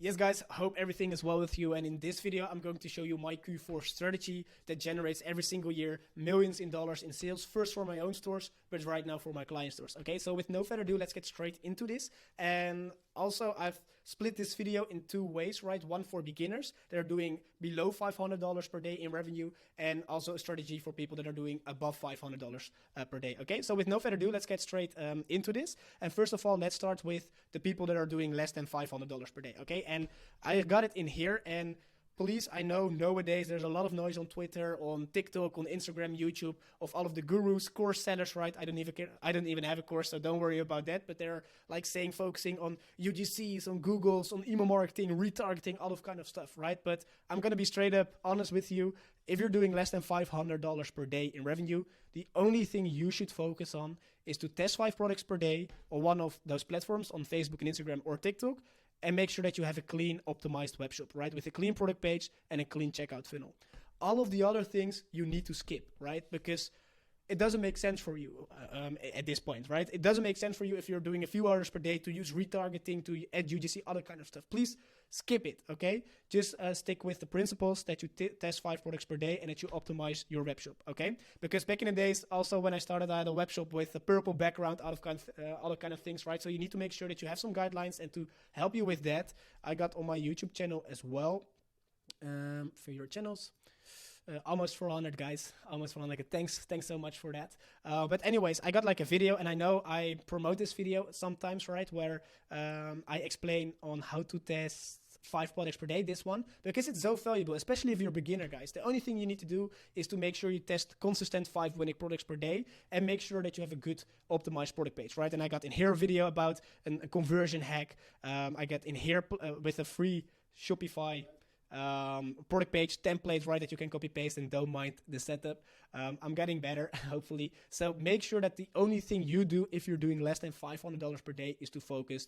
Yes guys, hope everything is well with you, and in this video I'm going to show you my Q4 strategy that generates every single year millions in dollars in sales, first for my own stores, but right now for my client stores. Okay, so with no further ado, let's get straight into this. And also I've split this video in two ways, right? One for beginners that are doing below $500 per day in revenue, and also a strategy for people that are doing above $500 per day. Okay, so with no further ado, let's get straight into this. And first of all, let's start with the people that are doing less than $500 per day. Okay, and I got it in here. And please, I know nowadays there's a lot of noise on Twitter, on TikTok, on Instagram, YouTube, of all of the gurus, course sellers, right? I don't even have a course, so don't worry about that. But they're like saying, focusing on UGCs, on Googles, on email marketing, retargeting, all of kind of stuff, right? But I'm gonna be straight up honest with you. If you're doing less than $500 per day in revenue, the only thing you should focus on is to test 5 products per day on one of those platforms, on Facebook and Instagram or TikTok, and make sure that you have a clean, optimized web shop, right? With a clean product page and a clean checkout funnel. All of the other things you need to skip, right? Because it doesn't make sense for you at this point, right? It doesn't make sense for you if you're doing a few hours per day to use retargeting, to add UGC, other kind of stuff. Please skip it, okay? Just stick with the principles that you test 5 products per day and that you optimize your web shop, okay? Because back in the days, also when I started, I had a web shop with a purple background, other kind of things, right? So you need to make sure that you have some guidelines, and to help you with that, I got on my YouTube channel as well, favorite channels. Almost 400 guys, almost 400. Thanks so much for that. But anyways, I got like a video, and I know I promote this video sometimes, right, where I explain on how to test 5 products per day, this one, because it's so valuable, especially if you're a beginner, guys. The only thing you need to do is to make sure you test consistent 5 winning products per day, and make sure that you have a good optimized product page, right? And I got in here a video about a conversion hack. I get in here with a free Shopify product page template, right, that you can copy paste, and don't mind the setup. I'm getting better, hopefully. So make sure that the only thing you do if you're doing less than $500 per day is to focus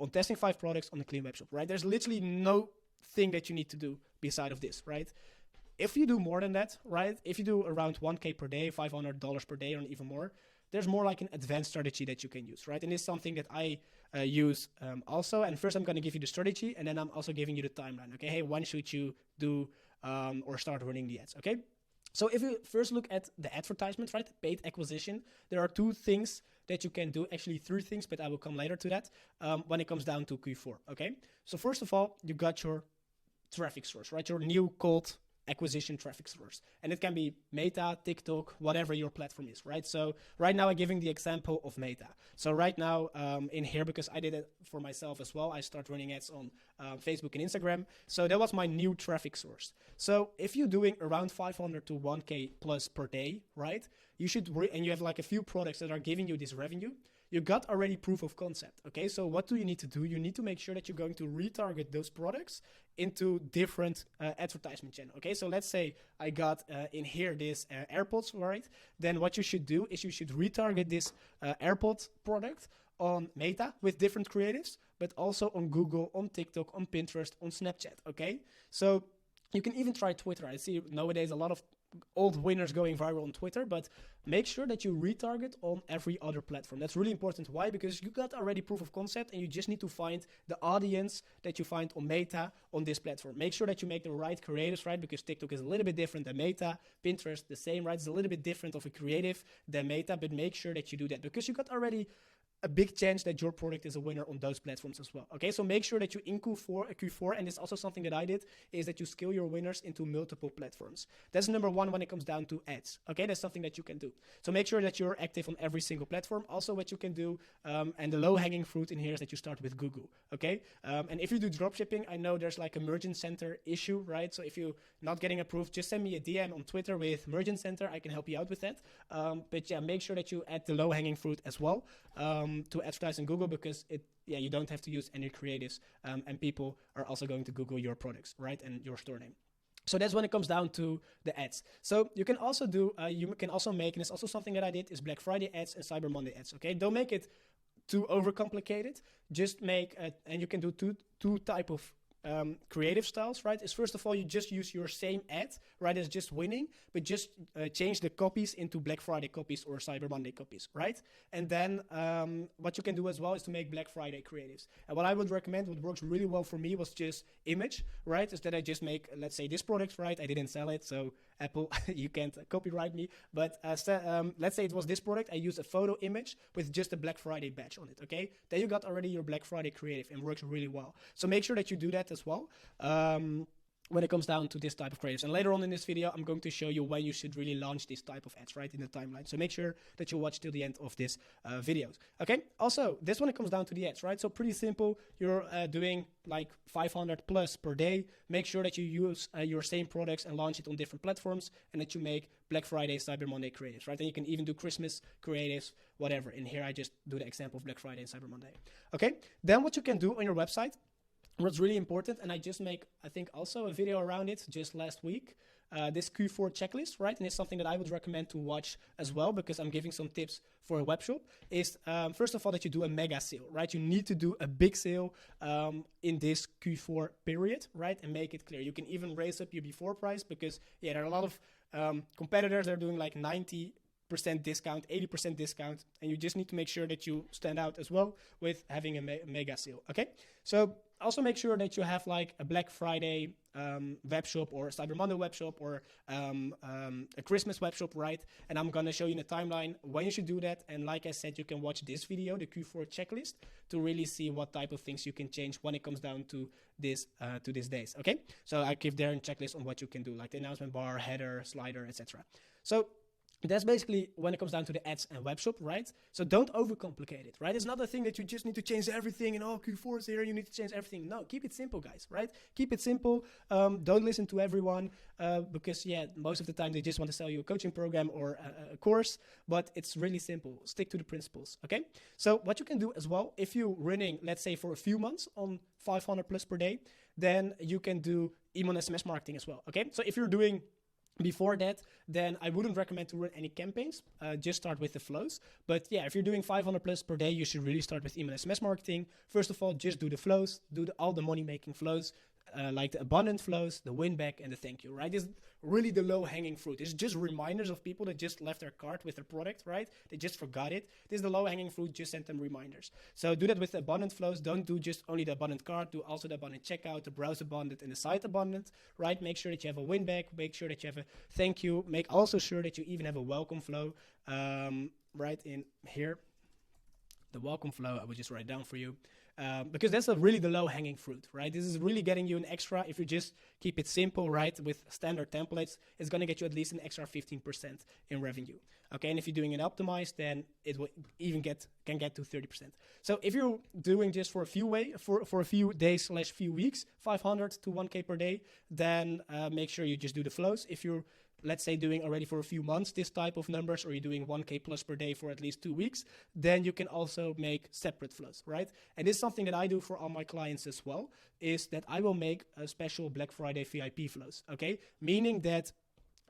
on testing 5 products on a clean web shop, right? There's literally no thing that you need to do beside of this, right? If you do more than that, right, if you do around 1K per day, $500 per day, or even more, there's more like an advanced strategy that you can use, right? And it's something that I use also. And first I'm going to give you the strategy, and then I'm also giving you the timeline. Okay, hey, when should you do or start running the ads? Okay, so if you first look at the advertisement, right, paid acquisition, there are 2 things that you can do, actually 3 things, but I will come later to that when it comes down to Q4. Okay, so first of all, you got your traffic source, right, your new cold acquisition traffic source, and it can be Meta, TikTok, whatever your platform is, right? So right now I'm giving the example of Meta. So right now in here, because I did it for myself as well, I start running ads on Facebook and Instagram. So that was my new traffic source. So if you're doing around 500 to 1K plus per day, right, you should and you have like a few products that are giving you this revenue, you got already proof of concept. Okay, so what do you need to do? You need to make sure that you're going to retarget those products into different advertisement channel. Okay, so let's say I got in here this AirPods, right? Then what you should do is you should retarget this AirPod product on Meta with different creatives, but also on Google, on TikTok, on Pinterest, on Snapchat. Okay, so you can even try Twitter. I see nowadays a lot of old winners going viral on Twitter, but make sure that you retarget on every other platform. That's really important. Why? Because you got already proof of concept, and you just need to find the audience that you find on Meta on this platform. Make sure that you make the right creatives, right? Because TikTok is a little bit different than Meta. Pinterest, the same, right? It's a little bit different of a creative than Meta, but make sure that you do that, because you got already a big chance that your product is a winner on those platforms as well. Okay, so make sure that you in Q4, and it's also something that I did, is that you scale your winners into multiple platforms. That's number 1 when it comes down to ads. Okay, that's something that you can do. So make sure that you're active on every single platform. Also, what you can do, and the low-hanging fruit in here, is that you start with Google. Okay, and if you do dropshipping, I know there's like a Merchant Center issue, right? So if you're not getting approved, just send me a DM on Twitter with Merchant Center. I can help you out with that. But yeah, make sure that you add the low-hanging fruit as well. To advertise on Google, because you don't have to use any creatives, and people are also going to Google your products, right, and your store name. So that's when it comes down to the ads. So you can also do, make, and it's also something that I did, is Black Friday ads and Cyber Monday ads. Okay, don't make it too overcomplicated. Just make, and you can do two type of creative styles, right, is first of all, you just use your same ad, right, as just winning, but just change the copies into Black Friday copies or Cyber Monday copies, right? And then what you can do as well is to make Black Friday creatives. And what I would recommend, what works really well for me was just image, right, is that I just make, let's say, this product, right, I didn't sell it, so Apple, you can't copyright me, but let's say it was this product, I use a photo image with just a Black Friday badge on it, okay? Then you got already your Black Friday creative and works really well. So make sure that you do that as well. When it comes down to this type of creatives. And later on in this video, I'm going to show you when you should really launch this type of ads, right, in the timeline. So make sure that you watch till the end of this videos. Okay, also, this when it comes down to the ads, right? So pretty simple. You're doing like 500 plus per day. Make sure that you use your same products and launch it on different platforms, and that you make Black Friday, Cyber Monday creatives, right? And you can even do Christmas creatives, whatever. In here, I just do the example of Black Friday and Cyber Monday. Okay, then what you can do on your website, what's really important, and I just make, I think, also a video around it just last week, this Q4 checklist, right? And it's something that I would recommend to watch as well, because I'm giving some tips for a web shop, is first of all, that you do a mega sale, right? You need to do a big sale in this Q4 period, right? And make it clear. You can even raise up your before price, because, yeah, there are a lot of competitors that are doing like 90% discount, 80% discount, and you just need to make sure that you stand out as well with having a mega sale, okay? So also make sure that you have like a Black Friday web shop, or a Cyber Monday web shop, or a Christmas web shop, right? And I'm gonna show you in the timeline when you should do that. And like I said, you can watch this video, the Q4 checklist, to really see what type of things you can change when it comes down to this these days, okay? So I give there a checklist on what you can do, like the announcement bar, header, slider, etc. So that's basically when it comes down to the ads and web shop, right? So don't overcomplicate it, right? It's not a thing that you just need to change everything and Q4 is here, you need to change everything. No, keep it simple, guys, right? Keep it simple. Don't listen to everyone because, yeah, most of the time they just want to sell you a coaching program or a course, but it's really simple. Stick to the principles, okay? So what you can do as well, if you're running, let's say, for a few months on 500 plus per day, then you can do email SMS marketing as well, okay? So if you're doing before that, then I wouldn't recommend to run any campaigns. Just start with the flows. But yeah, if you're doing 500 plus per day, you should really start with email SMS marketing. First of all, just do the flows, do all the money making flows, like the abundant flows, the win back, and the thank you, right? This is really the low hanging fruit. It's just reminders of people that just left their cart with their product, right? They just forgot it. This is the low hanging fruit. Just send them reminders. So do that with the abundant flows. Don't do just only the abundant cart. Do also the abundant checkout, the browse abundant, and the site abundant, right? Make sure that you have a win back. Make sure that you have a thank you. Make also sure that you even have a welcome flow, right in here. The welcome flow, I will just write down for you. Because that's really the low-hanging fruit, right? This is really getting you an extra. If you just keep it simple, right, with standard templates, it's going to get you at least an extra 15% in revenue, okay? And if you're doing it optimized, then it will even can get to 30%. So if you're doing just for a few days / few weeks, 500 to 1K per day, then make sure you just do the flows. If you're, let's say, doing already for a few months this type of numbers, or you're doing 1K plus per day for at least 2 weeks, then you can also make separate flows, right? And this is something that I do for all my clients as well, is that I will make a special Black Friday VIP flows, okay? Meaning that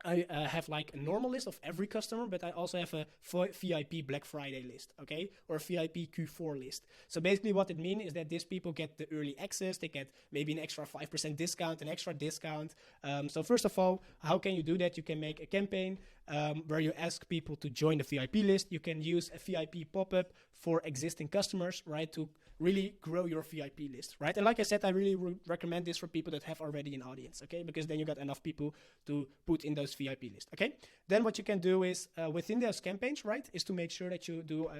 I have like a normal list of every customer, but I also have a VIP Black Friday list, okay? Or a VIP Q4 list. So basically what it means is that these people get the early access, they get maybe an extra 5% discount, an extra discount. So first of all, how can you do that? You can make a campaign where you ask people to join the VIP list. You can use a VIP pop-up for existing customers, right? To really grow your VIP list, right? And like I said, I really recommend this for people that have already an audience, okay? Because then you got enough people to put in those VIP lists, okay? Then what you can do is within those campaigns, right, is to make sure that you do,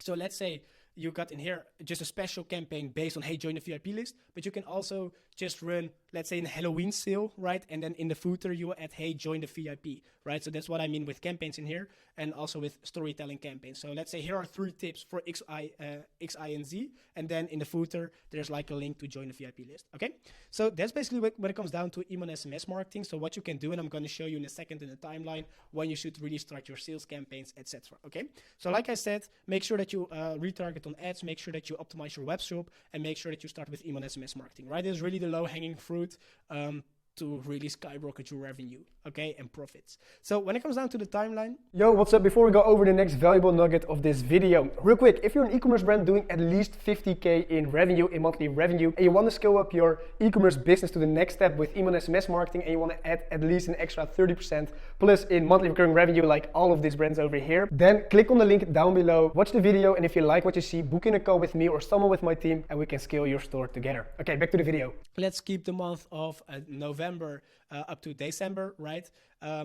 so let's say you got in here just a special campaign based on, hey, join the VIP list, but you can also just run, let's say, a Halloween sale, right? And then in the footer, you will add, hey, join the VIP, right? So that's what I mean with campaigns in here, and also with storytelling campaigns. So let's say here are 3 tips for X, Y, and Z, and then in the footer, there's like a link to join the VIP list, okay? So that's basically when it comes down to email and SMS marketing. So what you can do, and I'm going to show you in a second in the timeline, when you should really start your sales campaigns, etc. Okay? So like I said, make sure that you retarget on ads, make sure that you optimize your web shop, and make sure that you start with email and SMS marketing, right? This is really the low-hanging fruit. to really skyrocket your revenue, okay, and profits. So when it comes down to the timeline, yo, what's up? Before we go over the next valuable nugget of this video, real quick, if you're an e-commerce brand doing at least 50K in revenue, in monthly revenue, and you want to scale up your e-commerce business to the next step with email and SMS marketing, and you want to add at least an extra 30% plus in monthly recurring revenue, like all of these brands over here, then click on the link down below, watch the video, and if you like what you see, book in a call with me or someone with my team, and we can scale your store together. Okay, back to the video. let's keep the month of November up to December, right?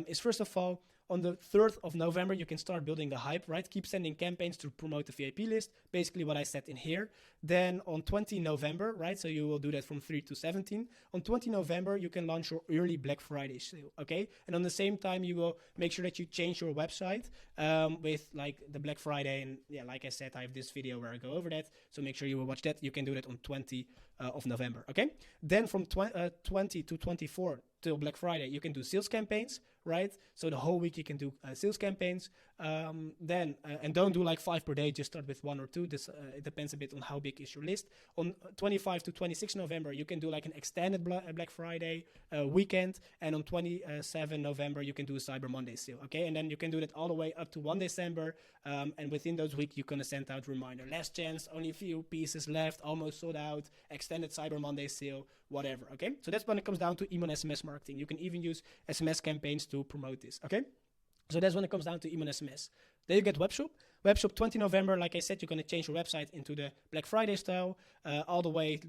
Is first of all, on the 3rd of November, you can start building the hype, right? Keep sending campaigns to promote the VIP list, basically what I said in here. Then on 20 November, right? So you will do that from 3 to 17. On 20 November, you can launch your early Black Friday sale, okay? And on the same time, you will make sure that you change your website with like the Black Friday. And yeah, like I said, I have this video where I go over that. So make sure you will watch that. You can do that on 20 of November, okay? Then from 20 to 24 till Black Friday, you can do sales campaigns, right? So the whole week you can do sales campaigns. And don't do like 5 per day, just start with 1 or 2. This it depends a bit on how big is your list. On 25 to 26 November, you can do like an extended Black Friday weekend. And on 27 November, you can do a Cyber Monday sale, okay? And then you can do that all the way up to 1 December. And within those weeks, you're going to send out reminder. Last chance, only a few pieces left, almost sold out, extended Cyber Monday sale, whatever, okay? So that's when it comes down to email and SMS marketing. You can even use SMS campaigns to promote this, okay? So that's when it comes down to email and SMS. Then you get Webshop. Webshop 20 November, like I said, you're going to change your website into the Black Friday style all the way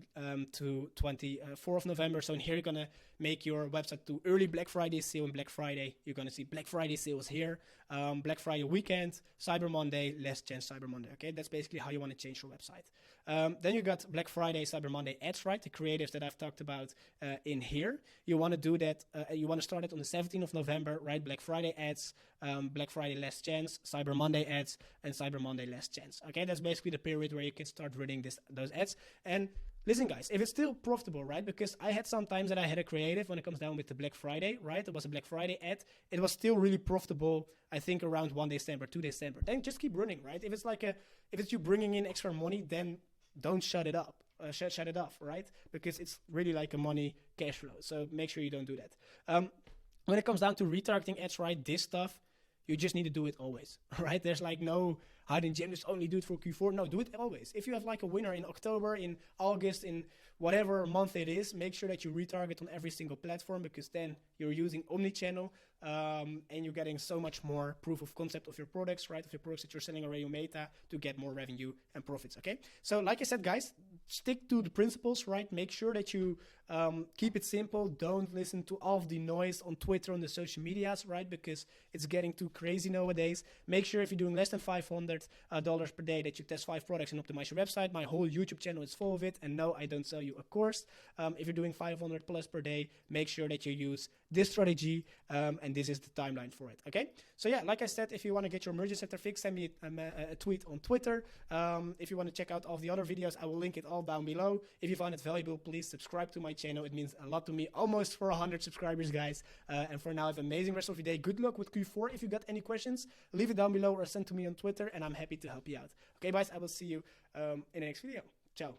to 24th of November. So in here, you're going to make your website to early Black Friday sale and Black Friday. You're going to see Black Friday sales here, Black Friday weekend, Cyber Monday, last chance Cyber Monday. Okay, that's basically how you want to change your website. Then you got Black Friday, Cyber Monday ads, right? The creatives that I've talked about in here. You want to do that. You want to start it on the 17th of November, right? Black Friday ads, Black Friday last chance, Cyber Monday ads, and Cyber Monday last chance. Okay, that's basically the period where you can start running those ads. And listen, guys, if it's still profitable, right? Because I had some times that I had a creative when it comes down with the Black Friday, right? It was a Black Friday ad. It was still really profitable, I think around 1 December, 2 December. Then just keep running, right? If it's you bringing in extra money, then don't shut it up. Shut it off, right? Because it's really like a money cash flow. So make sure you don't do that. When it comes down to retargeting ads, right? This stuff, you just need to do it always, right? There's like no hidden gem, just only do it for Q4. No, do it always. If you have like a winner in October, in August, in whatever month it is, make sure that you retarget on every single platform, because then you're using omnichannel and you're getting so much more proof of concept of your products, right? Of your products that you're selling already on Meta to get more revenue and profits, okay? So like I said, guys, stick to the principles, right? Make sure that you keep it simple. Don't listen to all of the noise on Twitter, on the social medias, right? Because it's getting too crazy nowadays. Make sure if you're doing less than $500 per day that you test 5 products and optimize your website. My whole YouTube channel is full of it. And no, I don't sell you a course. If you're doing 500 plus per day, make sure that you use this strategy and this is the timeline for it, okay? So yeah, like I said, if you want to get your merge center fixed, send me a tweet on Twitter. If you want to check out all of the other videos, I will link it all down below. If you find it valuable, please subscribe to my channel. It means a lot to me. Almost for 100 subscribers, guys. And for now, have an amazing rest of your day. Good luck with Q4. If you got any questions, leave it down below or send to me on Twitter, and I'm happy to help you out. Okay, guys, I will see you in the next video. Ciao.